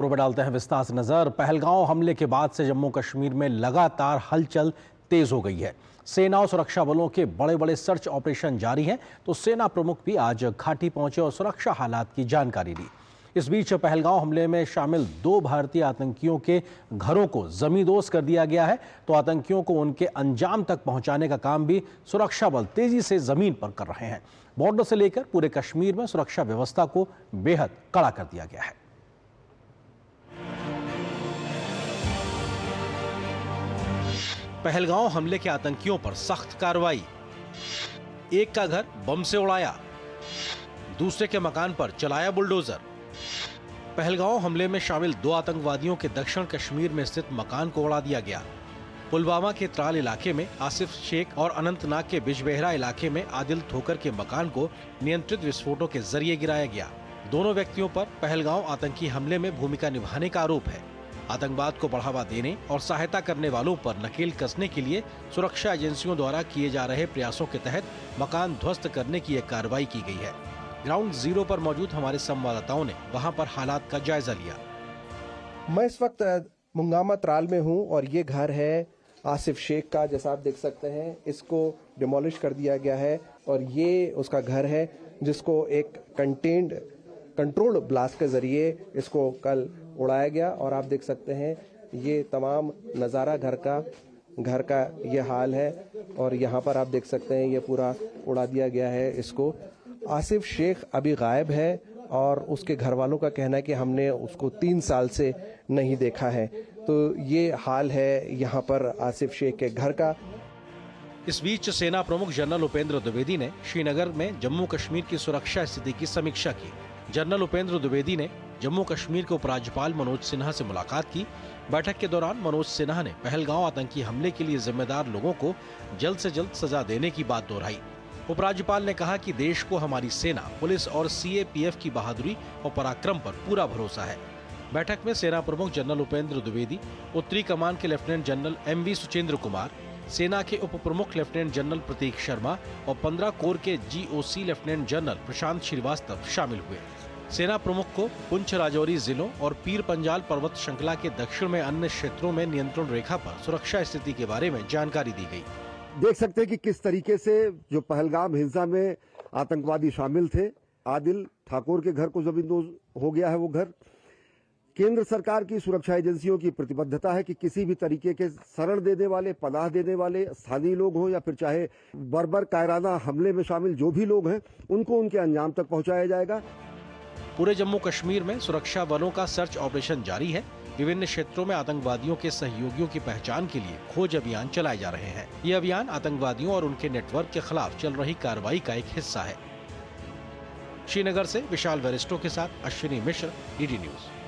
खबरों पर डालते हैं विस्तार से नजर। पहलगांव हमले के बाद से जम्मू कश्मीर में लगातार हलचल तेज हो गई है। सेना और सुरक्षा बलों के बड़े बड़े सर्च ऑपरेशन जारी हैं। तो सेना प्रमुख भी आज घाटी पहुंचे और सुरक्षा हालात की जानकारी ली। इस बीच पहलगांव हमले में शामिल 2 भारतीय आतंकियों के घरों को जमींदोज कर दिया गया है। तो आतंकियों को उनके अंजाम तक पहुंचाने का काम भी सुरक्षा बल तेजी से जमीन पर कर रहे हैं। बॉर्डर से लेकर पूरे कश्मीर में सुरक्षा व्यवस्था को बेहद कड़ा कर दिया गया है। पहलगांव हमले के आतंकियों पर सख्त कार्रवाई। एक का घर बम से उड़ाया, दूसरे के मकान पर चलाया बुलडोजर। पहलगांव हमले में शामिल 2 आतंकवादियों के दक्षिण कश्मीर में स्थित मकान को उड़ा दिया गया। पुलवामा के त्राल इलाके में आसिफ शेख और अनंतनाग के बिजबेहरा इलाके में आदिल ठोकर के मकान को नियंत्रित विस्फोटों के जरिए गिराया गया। दोनों व्यक्तियों पर पहलगांव आतंकी हमले में भूमिका निभाने का आरोप है। आतंकवाद को बढ़ावा देने और सहायता करने वालों पर नकेल कसने के लिए सुरक्षा एजेंसियों द्वारा किए जा रहे प्रयासों के तहत मकान ध्वस्त करने की एक कार्रवाई की गई है। ग्राउंड जीरो पर मौजूद हमारे संवाददाताओं ने वहां पर हालात का जायजा लिया। मैं इस वक्त मुंगामा त्राल में हूं और ये घर है आसिफ शेख का। जैसा आप देख सकते हैं, इसको डिमोलिश कर दिया गया है और ये उसका घर है जिसको एक कंट्रोल्ड ब्लास्ट के जरिए इसको कल उड़ाया गया। और आप देख सकते हैं ये तमाम नज़ारा घर का ये हाल है और यहाँ पर आप देख सकते हैं ये पूरा उड़ा दिया गया है इसको। आसिफ शेख अभी गायब है और उसके घर वालों का कहना है कि हमने उसको 3 साल से नहीं देखा है। तो ये हाल है यहाँ पर आसिफ शेख के घर का। इस बीच सेना प्रमुख जनरल उपेंद्र द्विवेदी ने श्रीनगर में जम्मू कश्मीर की सुरक्षा स्थिति की समीक्षा की। जनरल उपेंद्र द्विवेदी ने जम्मू कश्मीर के उपराज्यपाल मनोज सिन्हा से मुलाकात की। बैठक के दौरान मनोज सिन्हा ने पहलगांव आतंकी हमले के लिए जिम्मेदार लोगों को जल्द से जल्द सजा देने की बात दोहराई। उपराज्यपाल ने कहा कि देश को हमारी सेना, पुलिस और सीएपीएफ की बहादुरी और पराक्रम पर पूरा भरोसा है। बैठक में सेना प्रमुख जनरल उपेंद्र द्विवेदी, उत्तरी कमान के lieutenant general MV Suchindra Kumar, सेना के उप प्रमुख लेफ्टिनेंट जनरल प्रतीक शर्मा और 15 कोर के जीओसी लेफ्टिनेंट जनरल प्रशांत श्रीवास्तव शामिल हुए। सेना प्रमुख को पुंछ राजौरी जिलों और पीर पंजाल पर्वत श्रृंखला के दक्षिण में अन्य क्षेत्रों में नियंत्रण रेखा पर सुरक्षा स्थिति के बारे में जानकारी दी गई। देख सकते हैं कि किस तरीके से जो पहलगाम हिंसा में आतंकवादी शामिल थे, आदिल ठाकुर के घर को जमींदोज हो गया है वो घर। केंद्र सरकार की सुरक्षा एजेंसियों की प्रतिबद्धता है कि किसी भी तरीके के शरण देने वाले, पनाह देने वाले स्थानीय लोग हों या फिर चाहे बर्बर कायराना हमले में शामिल जो भी लोग हैं, उनको उनके अंजाम तक पहुंचाया जाएगा। पूरे जम्मू कश्मीर में सुरक्षा बलों का सर्च ऑपरेशन जारी है। विभिन्न क्षेत्रों में आतंकवादियों के सहयोगियों की पहचान के लिए खोज अभियान चलाए जा रहे हैं। ये अभियान आतंकवादियों और उनके नेटवर्क के खिलाफ चल रही कार्रवाई का एक हिस्सा है। श्रीनगर से विशाल वेरिस्टो के साथ अश्विनी मिश्र, डीडी न्यूज।